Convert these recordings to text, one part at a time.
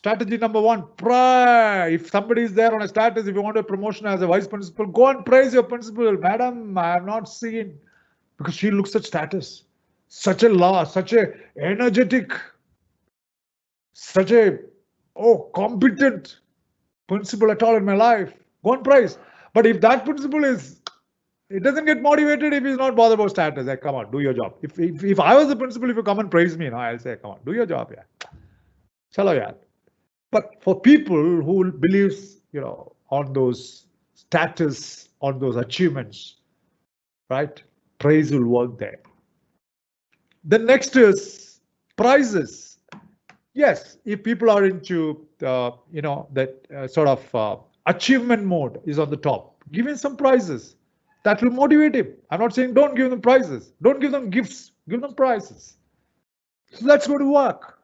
Strategy number 1, pray. If somebody is there on a status, if you want a promotion as a vice principal, go and praise your principal. Madam, I have not seen, because she looks at status. Such a law, such a energetic, such a competent principal at all in my life. Go and praise. But if that principal it doesn't get motivated if he's not bothered about status. Like, come on, do your job. If I was the principal, if you come and praise me, I'll say, come on, do your job, yeah. Chalo, yeah. But for people who believes, on those status, on those achievements, right? Praise will work there. The next is prizes. Yes, if people are into, that sort of achievement mode is on the top, give him some prizes. That will motivate him. I'm not saying don't give them prizes. Don't give them gifts. Give them prizes. So that's going to work.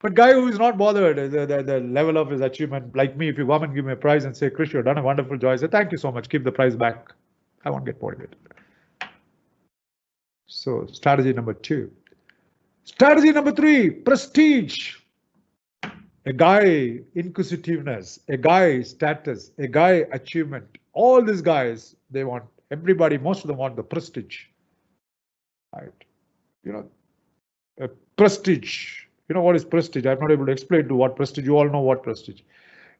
But guy who is not bothered, the level of his achievement, like me, if you come and give me a prize and say, Krish, you've done a wonderful job, I say, thank you so much, keep the prize back. I won't get motivated. So strategy number 2. Strategy number 3, prestige. A guy inquisitiveness, a guy status, a guy achievement. All these guys, they want, everybody, most of them want the prestige. Right? A prestige. You know what is prestige? I'm not able to explain to what prestige. You all know what prestige.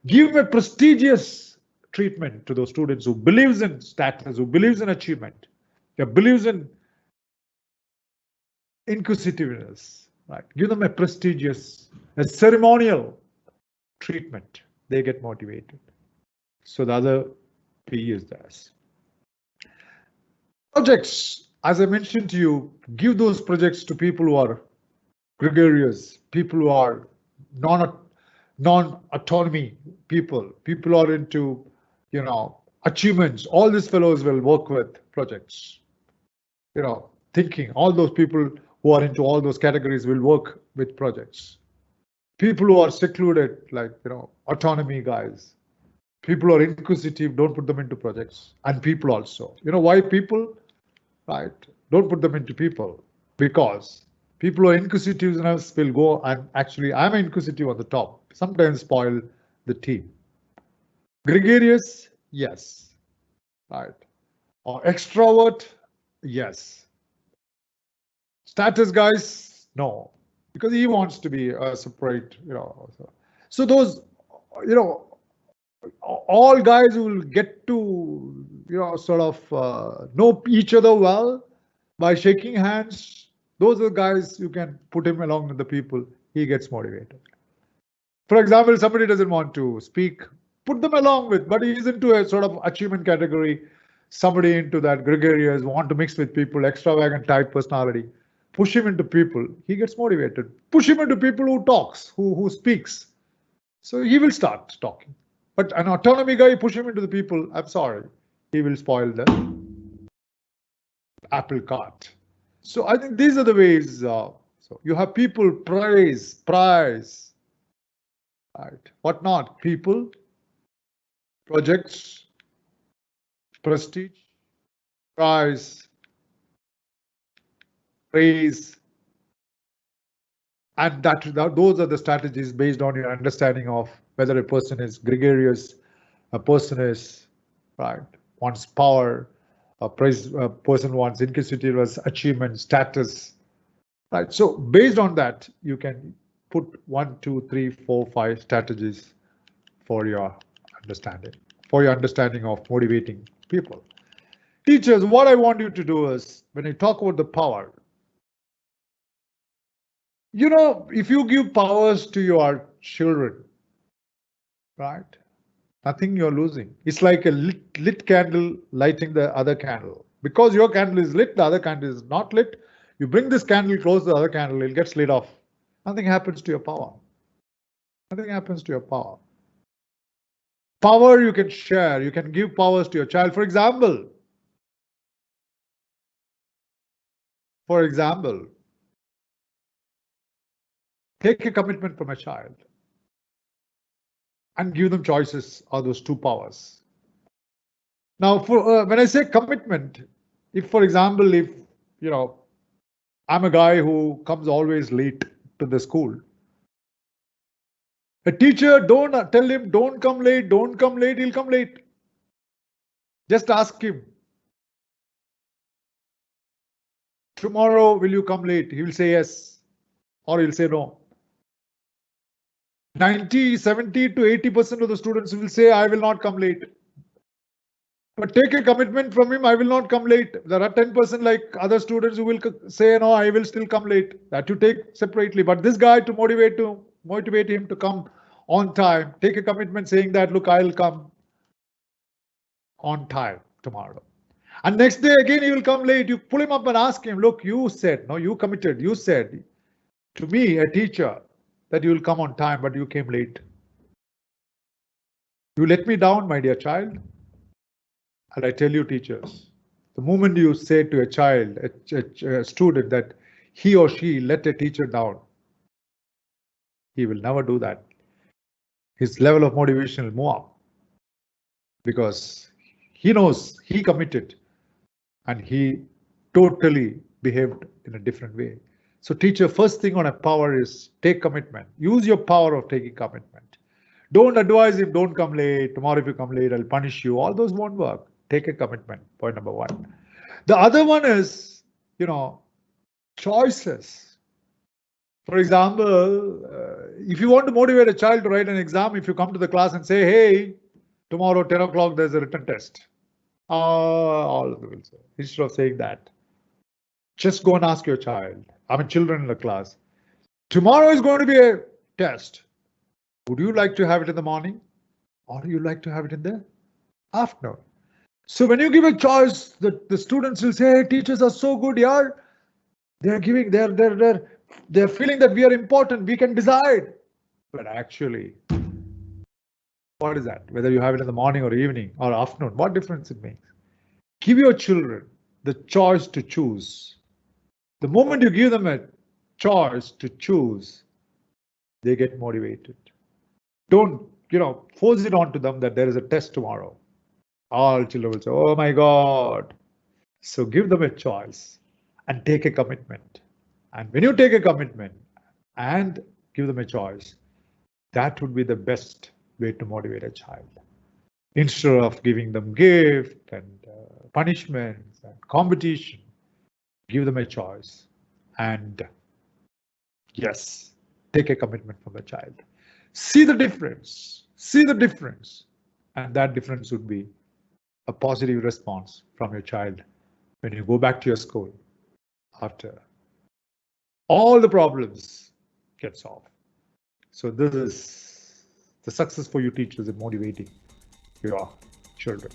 Give a prestigious treatment to those students who believes in status, who believes in achievement, who believes in inquisitiveness. Right? Give them a prestigious, a ceremonial treatment. They get motivated. So the other P is this. Projects, as I mentioned to you, give those projects to people who are gregarious, people who are non-autonomy people who are into, achievements. All these fellows will work with projects. Thinking, all those people who are into all those categories will work with projects. People who are secluded, like, autonomy guys. People who are inquisitive, don't put them into projects. And people also. Why people? Right? Don't put them into people. Because people who are inquisitive will go, and actually I'm inquisitive on the top. Sometimes spoil the team. Gregarious, yes. Right. Or extrovert, yes. Status guys, no. Because he wants to be a separate, So those, all guys will get to, sort of know each other well by shaking hands. Those are the guys you can put him along with the people. He gets motivated. For example, somebody doesn't want to speak, put them along with, but he's into a sort of achievement category. Somebody into that gregarious, want to mix with people, extravagant type personality. Push him into people, he gets motivated. Push him into people who talks, who speaks. So he will start talking. But an autonomy guy, push him into the people, I'm sorry, he will spoil the apple cart. So I think these are the ways. So you have people praise, prize, right? What not? People, projects, prestige, prize, praise, and those are the strategies based on your understanding of whether a person is gregarious, a person is wants power, a person wants inquisitiveness, achievement, status. Right. So based on that, you can put 1, 2, 3, 4, 5 strategies for your understanding of motivating people. Teachers, what I want you to do is, when I talk about the power, if you give powers to your children, right, nothing you're losing. It's like a lit candle lighting the other candle. Because your candle is lit, the other candle is not lit. You bring this candle close to the other candle, it gets lit off. Nothing happens to your power. Nothing happens to your power. Power you can share. You can give powers to your child. For example, take a commitment from a child and give them choices of those 2 powers. Now, when I say commitment, if, for example, I'm a guy who comes always late to the school, A teacher, don't tell him, don't come late, don't come late, he'll come late. Just ask him, tomorrow will you come late? He will say yes, or he'll say no. 90, 70 to 80% of the students will say, I will not come late. But take a commitment from him, I will not come late. There are 10% like other students who will say, no, I will still come late. That you take separately. But this guy, to motivate him to come on time, take a commitment saying that, look, I'll come on time tomorrow. And next day again, he will come late. You pull him up and ask him, look, you said, no, you committed. You said to me, a teacher, that you will come on time, but you came late. You let me down, my dear child. And I tell you, teachers, the moment you say to a child, a student, that he or she let a teacher down, he will never do that. His level of motivation will move up because he knows he committed and he totally behaved in a different way. So teacher, first thing on a power is take commitment. Use your power of taking commitment. Don't advise him, don't come late. Tomorrow if you come late, I'll punish you. All those won't work. Take a commitment. Point number one. The other one is, choices. For example, if you want to motivate a child to write an exam, if you come to the class and say, hey, tomorrow 10 o'clock there's a written test. All of them will say. Instead of saying that, just go and ask your child. Children in the class. Tomorrow is going to be a test. Would you like to have it in the morning? Or do you like to have it in the afternoon? So when you give a choice, the students will say, hey, teachers are so good, yeah. They're feeling that we are important, we can decide. But actually, what is that? Whether you have it in the morning or evening or afternoon, what difference it makes? Give your children the choice to choose. The moment you give them a choice to choose, they get motivated. Don't, force it onto them that there is a test tomorrow. All children will say, oh my God. So give them a choice and take a commitment. And when you take a commitment and give them a choice, that would be the best way to motivate a child. Instead of giving them gift and punishments and competition, give them a choice. And yes, take a commitment from the child. See the difference. And that difference would be a positive response from your child when you go back to your school after all the problems get solved. So this is the success for you teachers in motivating your children.